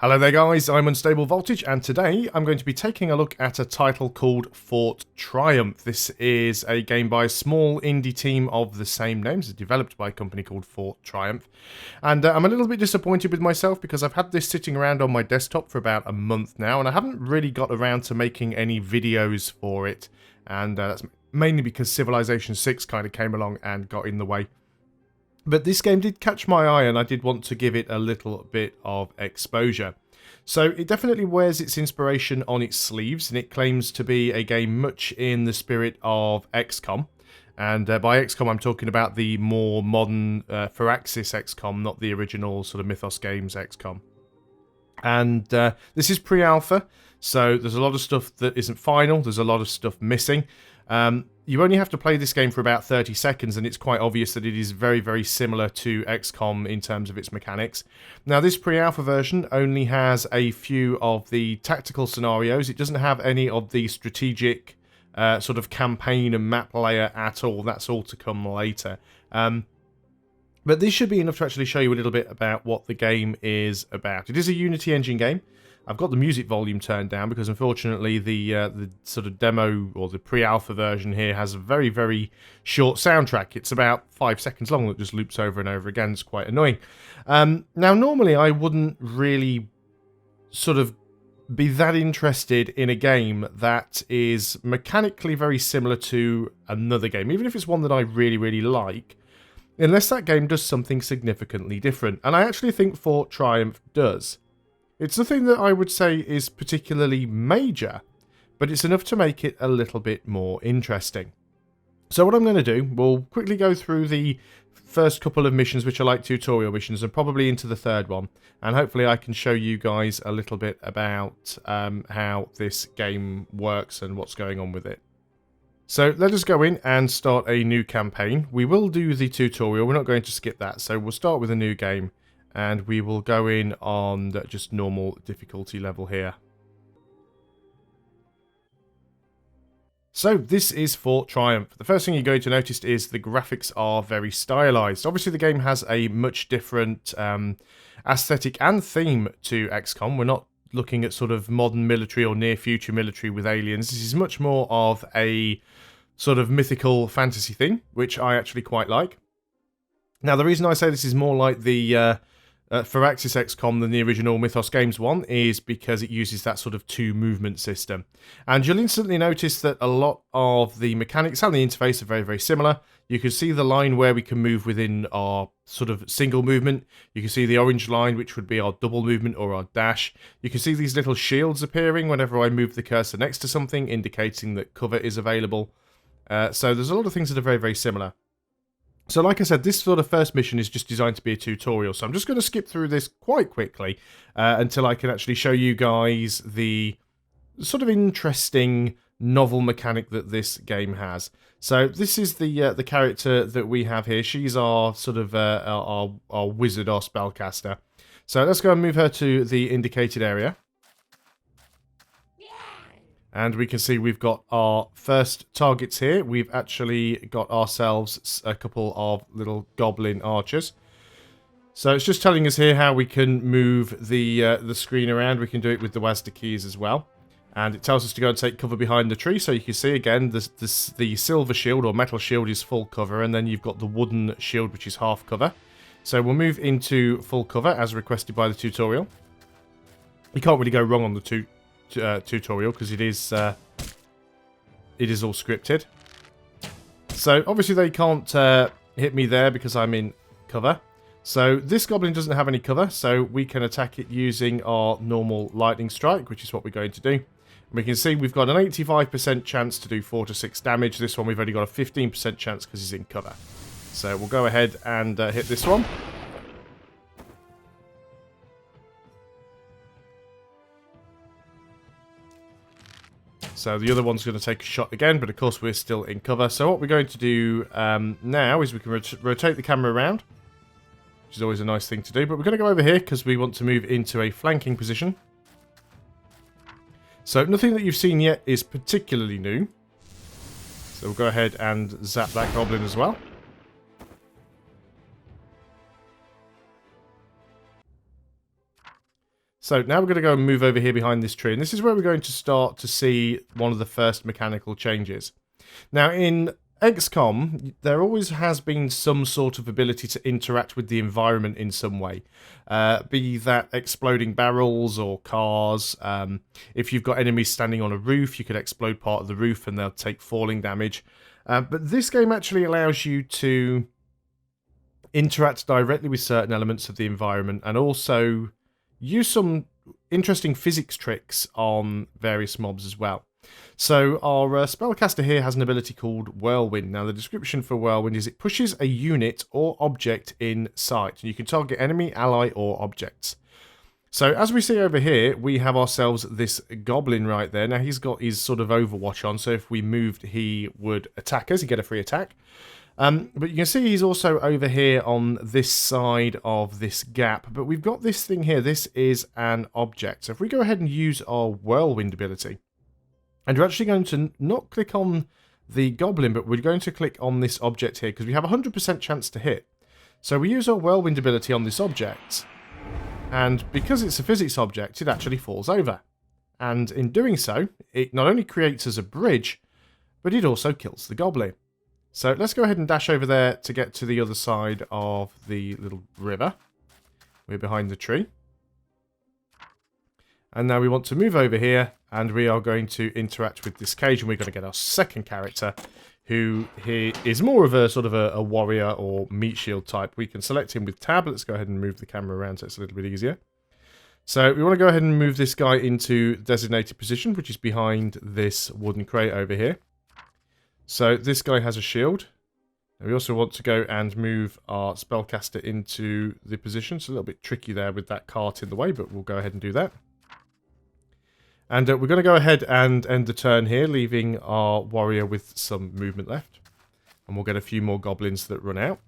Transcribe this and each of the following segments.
Hello there guys, I'm Unstable Voltage and today I'm going to be taking a look at a title called Fort Triumph. This is a game by a small indie team of the same names. It's developed by a company called Fort Triumph. And I'm a little bit disappointed with myself because I've had this sitting around on my desktop for about a month now and I haven't really got around to making any videos for it. And that's mainly because Civilization 6 kind of came along and got in the way. But this game did catch my eye and I did want to give it a little bit of exposure. So it definitely wears its inspiration on its sleeves and it claims to be a game much in the spirit of XCom. And by XCom I'm talking about the more modern Firaxis XCom, not the original sort of Mythos Games XCom. And this is pre-alpha, so there's a lot of stuff that isn't final, there's a lot of stuff missing. You only have to play this game for about 30 seconds and it's quite obvious that it is very, very similar to XCOM in terms of its mechanics. Now this pre-alpha version only has a few of the tactical scenarios. It doesn't have any of the strategic sort of campaign and map layer at all. That's all to come later. But this should be enough to actually show you a little bit about what the game is about. It is a Unity engine game. I've got the music volume turned down because unfortunately the sort of demo or the pre-alpha version here has a very, very short soundtrack. It's about 5 seconds long that just loops over and over again. It's quite annoying. Now normally I wouldn't really sort of be that interested in a game that is mechanically very similar to another game, even if it's one that I really, really like, unless that game does something significantly different. And I actually think Fort Triumph does. It's nothing that I would say is particularly major, but it's enough to make it a little bit more interesting. So what I'm going to do, we'll quickly go through the first couple of missions, which are like tutorial missions, and probably into the third one. And hopefully I can show you guys a little bit about how this game works and what's going on with it. So let us go in and start a new campaign. We will do the tutorial, we're not going to skip that, so we'll start with a new game. And we will go in on just normal difficulty level here. So this is Fort Triumph. The first thing you're going to notice is the graphics are very stylized. Obviously the game has a much different aesthetic and theme to XCOM. We're not looking at sort of modern military or near future military with aliens. This is much more of a sort of mythical fantasy thing, which I actually quite like. Now the reason I say this is more like the Firaxis XCOM than the original Mythos Games one is because it uses that sort of two movement system. And you'll instantly notice that a lot of the mechanics and the interface are very, very similar. You can see the line where we can move within our sort of single movement. You can see the orange line, which would be our double movement or our dash. You can see these little shields appearing whenever I move the cursor next to something, indicating that cover is available. So there's a lot of things that are very, very similar. So like I said, this sort of first mission is just designed to be a tutorial, so I'm just going to skip through this quite quickly until I can actually show you guys the sort of interesting novel mechanic that this game has. So this is the character that we have here. She's our sort of our wizard, our spellcaster. So let's go and move her to the indicated area. And we can see we've got our first targets here. We've actually got ourselves a couple of little goblin archers. So it's just telling us here how we can move the screen around. We can do it with the WASD keys as well. And it tells us to go and take cover behind the tree. So you can see again, the silver shield or metal shield is full cover. And then you've got the wooden shield, which is half cover. So we'll move into full cover as requested by the tutorial. You can't really go wrong on the tutorial because it is all scripted. So obviously they can't hit me there because I'm in cover. So this goblin doesn't have any cover, so we can attack it using our normal lightning strike, which is what we're going to do. And we can see we've got an 85% chance to do 4 to 6 damage. This one we've only got a 15% chance because he's in cover. So we'll go ahead and hit this one. So the other one's going to take a shot again, but of course we're still in cover. So what we're going to do now is we can rotate the camera around, which is always a nice thing to do. But we're going to go over here because we want to move into a flanking position. So nothing that you've seen yet is particularly new. So we'll go ahead and zap that goblin as well. So now we're going to go and move over here behind this tree, and this is where we're going to start to see one of the first mechanical changes. Now in XCom, there always has been some sort of ability to interact with the environment in some way. Be that exploding barrels or cars. If you've got enemies standing on a roof, you could explode part of the roof and they'll take falling damage. But this game actually allows you to interact directly with certain elements of the environment and also use some interesting physics tricks on various mobs as well. So our spellcaster here has an ability called Whirlwind. Now the description for Whirlwind is it pushes a unit or object in sight. You can target enemy, ally or objects. So as we see over here, we have ourselves this goblin right there. Now he's got his sort of overwatch on, so if we moved he would attack us, he'd get a free attack. But you can see he's also over here on this side of this gap. But we've got this thing here. This is an object. So if we go ahead and use our Whirlwind ability, and we're actually going to not click on the goblin, but we're going to click on this object here because we have a 100% chance to hit. So we use our Whirlwind ability on this object, and because it's a physics object, it actually falls over. And in doing so, it not only creates us a bridge, but it also kills the goblin. So let's go ahead and dash over there to get to the other side of the little river. We're behind the tree. And now we want to move over here, and we are going to interact with this cage, and we're going to get our second character, who he is more of a sort of a warrior or meat shield type. We can select him with tab. Let's go ahead and move the camera around so it's a little bit easier. So we want to go ahead and move this guy into designated position, which is behind this wooden crate over here. So this guy has a shield. And we also want to go and move our spellcaster into the position. It's a little bit tricky there with that cart in the way, but we'll go ahead and do that. And we're going to go ahead and end the turn here, leaving our warrior with some movement left. And we'll get a few more goblins that run out.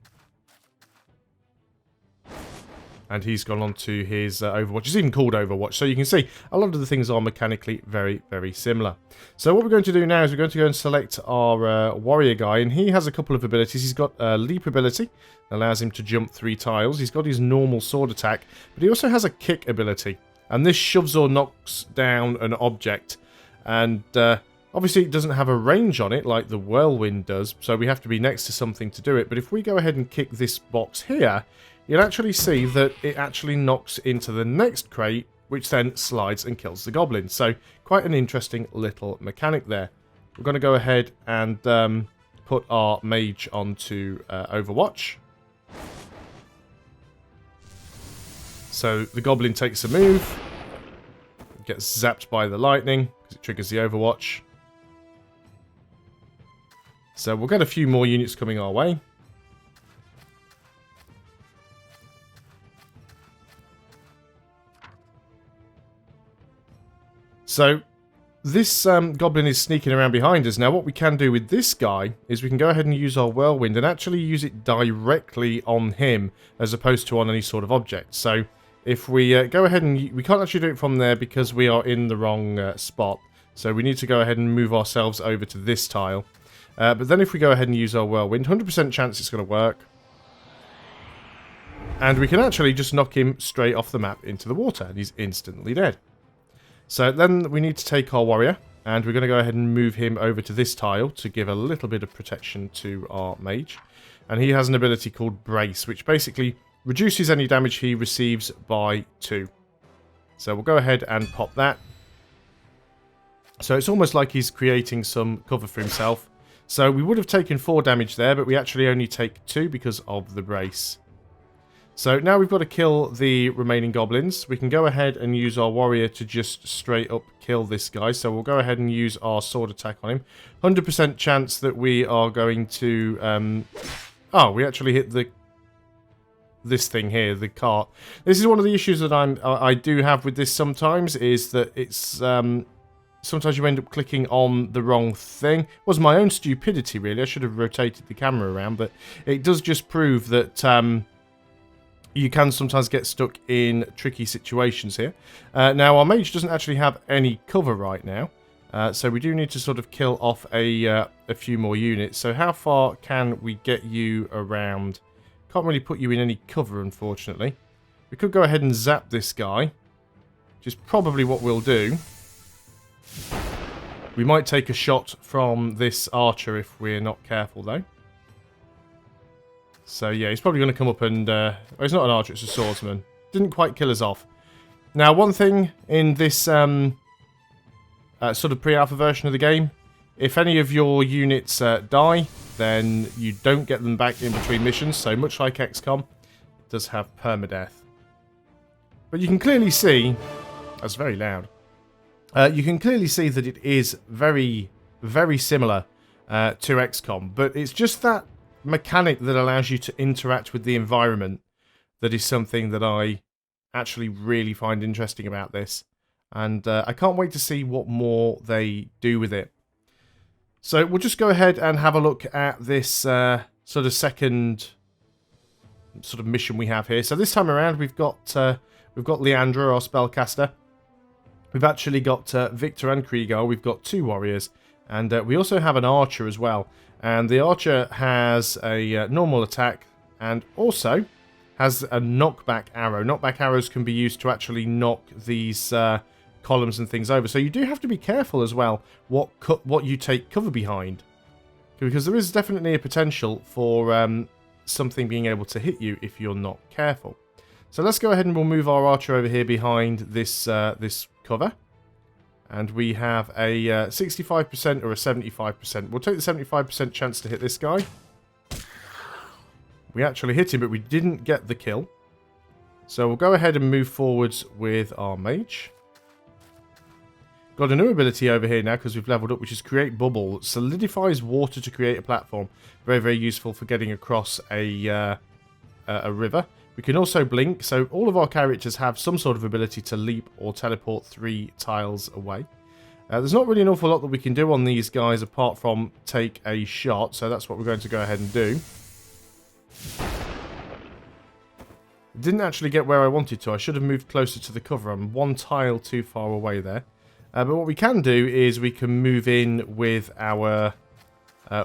And he's gone on to his Overwatch. It's even called Overwatch. So you can see a lot of the things are mechanically very, very similar. So what we're going to do now is we're going to go and select our warrior guy. And he has a couple of abilities. He's got a leap ability. Allows him to jump 3 tiles. He's got his normal sword attack. But he also has a kick ability. And this shoves or knocks down an object. And obviously it doesn't have a range on it like the Whirlwind does. So we have to be next to something to do it. But if we go ahead and kick this box here, you'll actually see that it actually knocks into the next crate, which then slides and kills the goblin. So quite an interesting little mechanic there. We're going to go ahead and put our mage onto Overwatch. So the goblin takes a move, gets zapped by the lightning because it triggers the Overwatch. So we'll get a few more units coming our way. So this goblin is sneaking around behind us. Now what we can do with this guy is we can go ahead and use our Whirlwind and actually use it directly on him as opposed to on any sort of object. So if we go ahead and... we can't actually do it from there because we are in the wrong spot. So we need to go ahead and move ourselves over to this tile. But then if we go ahead and use our Whirlwind, 100% chance it's going to work. And we can actually just knock him straight off the map into the water and he's instantly dead. So then we need to take our warrior, and we're going to go ahead and move him over to this tile to give a little bit of protection to our mage. And he has an ability called Brace, which basically reduces any damage he receives by 2. So we'll go ahead and pop that. So it's almost like he's creating some cover for himself. So we would have taken 4 damage there, but we actually only take 2 because of the Brace. So now we've got to kill the remaining goblins. We can go ahead and use our warrior to just straight up kill this guy. So we'll go ahead and use our sword attack on him. 100% chance that we are going to... oh, we actually hit this thing here, the cart. This is one of the issues that I do have with this sometimes, is that it's... sometimes you end up clicking on the wrong thing. It was my own stupidity, really. I should have rotated the camera around, but it does just prove that... you can sometimes get stuck in tricky situations here. Now, our mage doesn't actually have any cover right now. So we do need to sort of kill off a few more units. So how far can we get you around? Can't really put you in any cover, unfortunately. We could go ahead and zap this guy. which is probably what we'll do. We might take a shot from this archer if we're not careful, though. So, yeah, he's probably going to come up and... well, he's not an archer, it's a swordsman. Didn't quite kill us off. Now, one thing in this sort of pre-alpha version of the game, if any of your units die, then you don't get them back in between missions. So, much like XCom, it does have permadeath. But you can clearly see... That's very loud. You can clearly see that it is very, very similar to XCOM. But it's just that mechanic that allows you to interact with the environment that is something that I actually really find interesting about this. And I can't wait to see what more they do with it. So we'll just go ahead and have a look at this sort of second sort of mission we have here. So this time around we've got Leandra, our spellcaster. We've actually got Victor and Krieger. We've got 2 warriors. And we also have an archer as well. And the archer has a normal attack and also has a knockback arrow. Knockback arrows can be used to actually knock these columns and things over. So you do have to be careful as well what you take cover behind. Because there is definitely a potential for something being able to hit you if you're not careful. So let's go ahead and we'll move our archer over here behind this this cover. And we have a 65% or a 75%. We'll take the 75% chance to hit this guy. We actually hit him, but we didn't get the kill. So we'll go ahead and move forwards with our mage. Got a new ability over here now because we've leveled up, which is Create Bubble. It solidifies water to create a platform. Very, very useful for getting across a river. We can also blink, so all of our characters have some sort of ability to leap or teleport 3 tiles away. There's not really an awful lot that we can do on these guys apart from take a shot, so that's what we're going to go ahead and do. Didn't actually get where I wanted to. I should have moved closer to the cover. I'm 1 tile too far away there. But what we can do is we can move in with our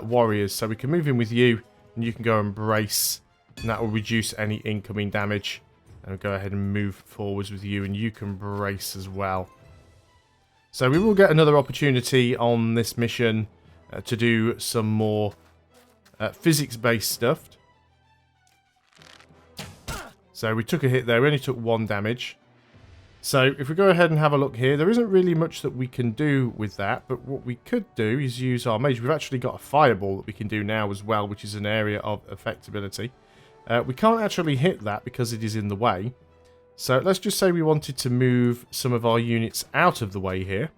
warriors. So we can move in with you, and you can go and brace. And that will reduce any incoming damage. And we'll go ahead and move forwards with you. And you can brace as well. So we will get another opportunity on this mission to do some more physics-based stuff. So we took a hit there. We only took 1 damage. So if we go ahead and have a look here, there isn't really much that we can do with that. But what we could do is use our mage. We've actually got a fireball that we can do now as well, which is an area of effectability. We can't actually hit that because it is in the way. So let's just say we wanted to move some of our units out of the way here.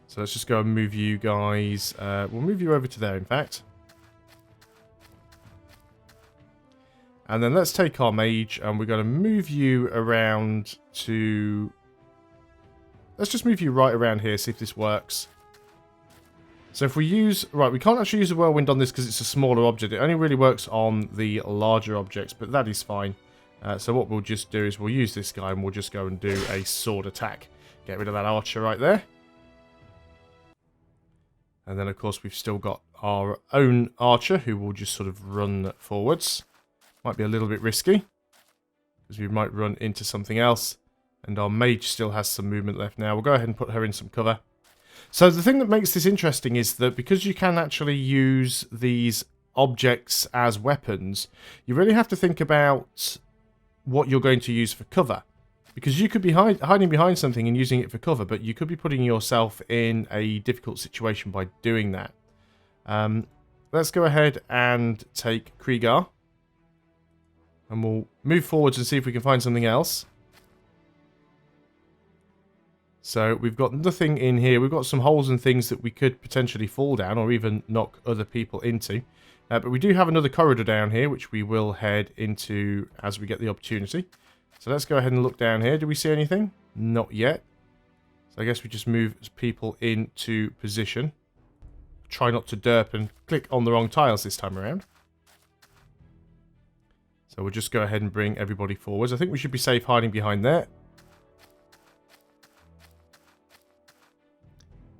So let's just go and move you guys. We'll move you over to there, in fact. And then let's take our mage and we're going to move you around to... Let's just move you right around here, see if this works. So if we use... Right, we can't actually use a whirlwind on this because it's a smaller object. It only really works on the larger objects, but that is fine. So what we'll just do is we'll use this guy and we'll just go and do a sword attack. Get rid of that archer right there. And then, of course, we've still got our own archer who will just sort of run forwards. Might be a little bit risky because we might run into something else. And our mage still has some movement left now. We'll go ahead and put her in some cover. So the thing that makes this interesting is that because you can actually use these objects as weapons, you really have to think about what you're going to use for cover. Because you could be hiding behind something and using it for cover, but you could be putting yourself in a difficult situation by doing that. Let's go ahead and take Krieger. And we'll move forwards and see if we can find something else. So we've got nothing in here. We've got some holes and things that we could potentially fall down or even knock other people into. But we do have another corridor down here, which we will head into as we get the opportunity. So let's go ahead and look down here. Do we see anything? Not yet. So I guess we just move people into position. Try not to derp and click on the wrong tiles this time around. So we'll just go ahead and bring everybody forwards. I think we should be safe hiding behind there.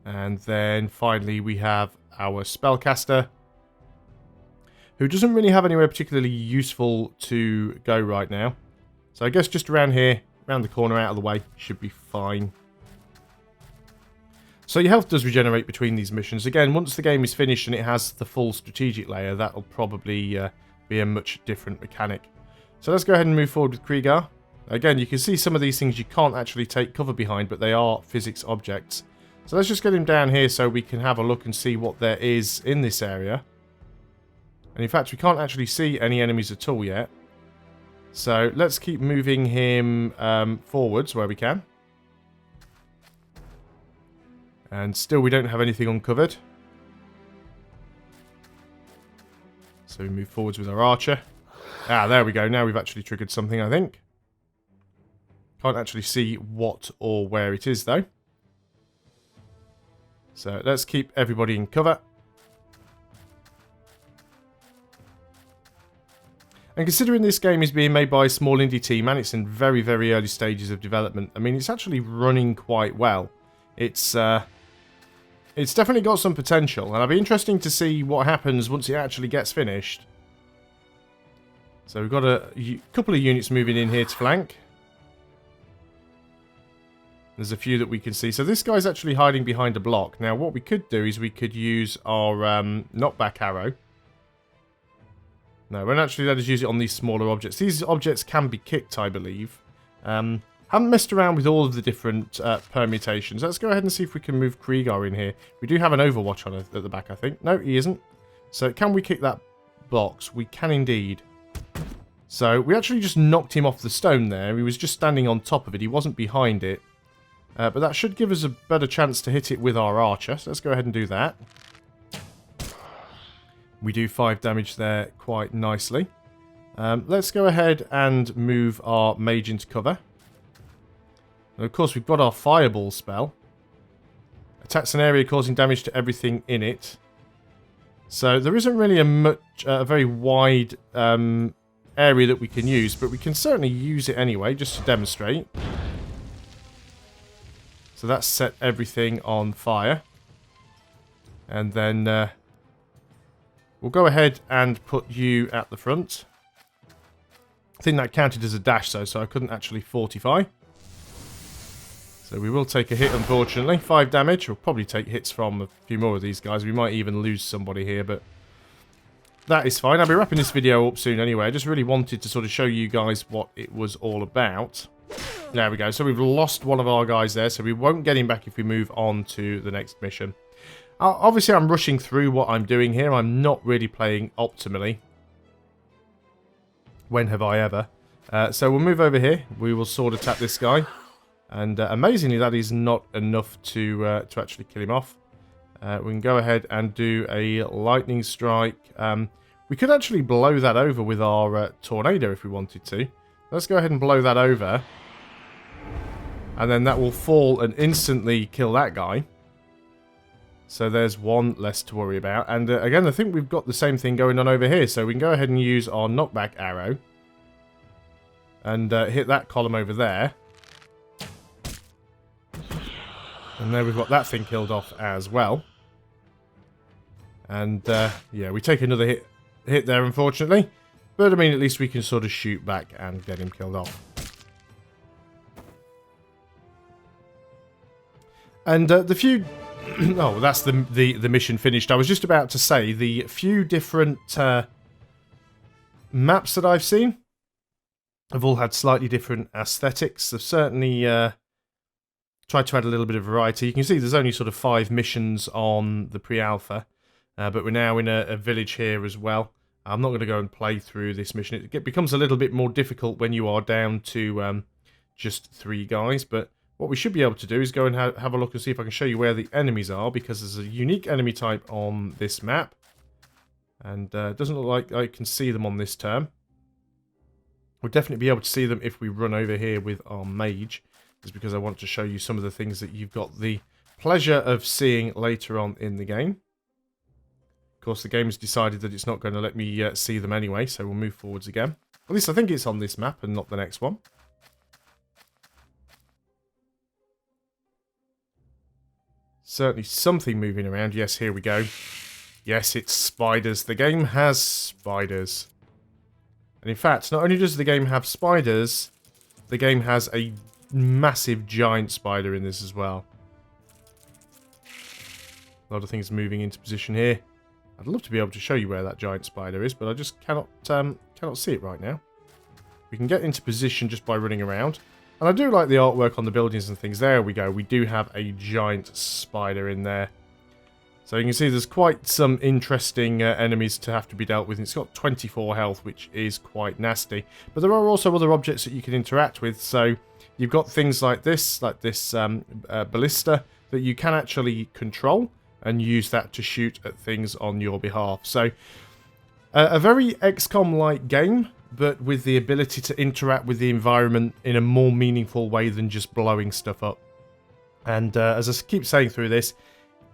And then finally we have our spellcaster, who doesn't really have anywhere particularly useful to go right now. So I guess just around here, round the corner, out of the way. Should be fine. So your health does regenerate between these missions. Again, once the game is finished and it has the full strategic layer, that'll probably be a much different mechanic. So let's go ahead and move forward with Krieger. Again, you can see some of these things you can't actually take cover behind, but they are physics objects. So let's just get him down here so we can have a look and see what there is in this area. And in fact, we can't actually see any enemies at all yet. So let's keep moving him forwards where we can. And still we don't have anything uncovered. So we move forwards with our archer. Ah, there we go. Now we've actually triggered something, I think. Can't actually see what or where it is, though. So let's keep everybody in cover. And considering this game is being made by a small indie team and it's in very, very early stages of development, I mean, it's actually running quite well. It's definitely got some potential, and it'll be interesting to see what happens once it actually gets finished. So we've got a couple of units moving in here to flank. There's a few that we can see. So this guy's actually hiding behind a block. Now what we could do is we could use our knockback arrow. No, won't actually let us use it on these smaller objects. These objects can be kicked, I believe. Haven't messed around with all of the different permutations. Let's go ahead and see if we can move Krieger in here. We do have an Overwatch on at the back, I think. No, he isn't. So can we kick that box? We can indeed. So we actually just knocked him off the stone there. He was just standing on top of it. He wasn't behind it. But that should give us a better chance to hit it with our archer. So let's go ahead and do that. We do 5 damage there quite nicely. Let's go ahead and move our mage into cover. And of course, we've got our fireball spell. Attacks an area causing damage to everything in it. So there isn't really a very wide area that we can use, but we can certainly use it anyway, just to demonstrate. So that's set everything on fire. And then we'll go ahead and put you at the front. I think that counted as a dash though, so I couldn't actually fortify. So we will take a hit, unfortunately. 5 damage. We'll probably take hits from a few more of these guys. We might even lose somebody here, but that is fine. I'll be wrapping this video up soon anyway. I just really wanted to sort of show you guys what it was all about. There we go. So we've lost one of our guys there, so we won't get him back if we move on to the next mission. Obviously, I'm rushing through what I'm doing here. I'm not really playing optimally. When have I ever? So we'll move over here. We will sword attack this guy. And amazingly, that is not enough to actually kill him off. We can go ahead and do a lightning strike. We could actually blow that over with our tornado if we wanted to. Let's go ahead and blow that over. And then that will fall and instantly kill that guy. So there's one less to worry about. And again, I think we've got the same thing going on over here. So we can go ahead and use our knockback arrow. And hit that column over there. And there we've got that thing killed off as well. And yeah, we take another hit there, unfortunately. But I mean, at least we can sort of shoot back and get him killed off. And the few... oh, that's the mission finished. I was just about to say, the few different maps that I've seen have all had slightly different aesthetics. They've certainly tried to add a little bit of variety. You can see there's only sort of 5 missions on the pre-alpha, but we're now in a village here as well. I'm not going to go and play through this mission. It becomes a little bit more difficult when you are down to just 3 guys, but what we should be able to do is go and have a look and see if I can show you where the enemies are, because there's a unique enemy type on this map. And it doesn't look like I can see them on this term. We'll definitely be able to see them if we run over here with our mage. It's because I want to show you some of the things that you've got the pleasure of seeing later on in the game. Of course, the game has decided that it's not going to let me see them anyway, so we'll move forwards again. At least I think it's on this map and not the next one. Certainly something moving around. Yes, here we go. Yes, it's spiders. The game has spiders. And in fact, not only does the game have spiders, the game has a massive giant spider in this as well. A lot of things moving into position here. I'd love to be able to show you where that giant spider is, but I just cannot see it right now. We can get into position just by running around. And I do like the artwork on the buildings and things. There we go. We do have a giant spider in there. So you can see there's quite some interesting enemies to have to be dealt with. It's got 24 health, which is quite nasty. But there are also other objects that you can interact with. So you've got things like this ballista that you can actually control and use that to shoot at things on your behalf. So a very XCOM-like game, but with the ability to interact with the environment in a more meaningful way than just blowing stuff up. And as I keep saying through this,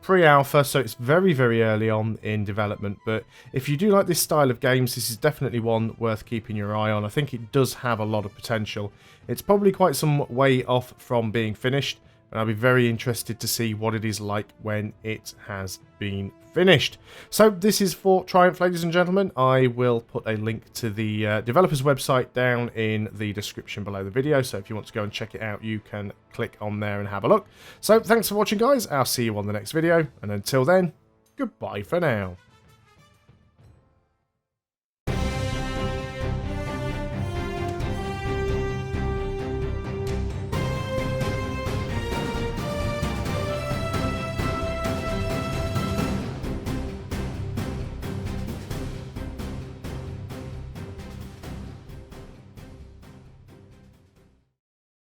pre-alpha, so it's very, very early on in development, but if you do like this style of games, this is definitely one worth keeping your eye on. I think it does have a lot of potential. It's probably quite some way off from being finished, and I'll be very interested to see what it is like when it has been finished. So this is Fort Triumph, ladies and gentlemen. I will put a link to the developer's website down in the description below the video, so if you want to go and check it out, you can click on there and have a look. So thanks for watching, guys. I'll see you on the next video, and until then, goodbye for now.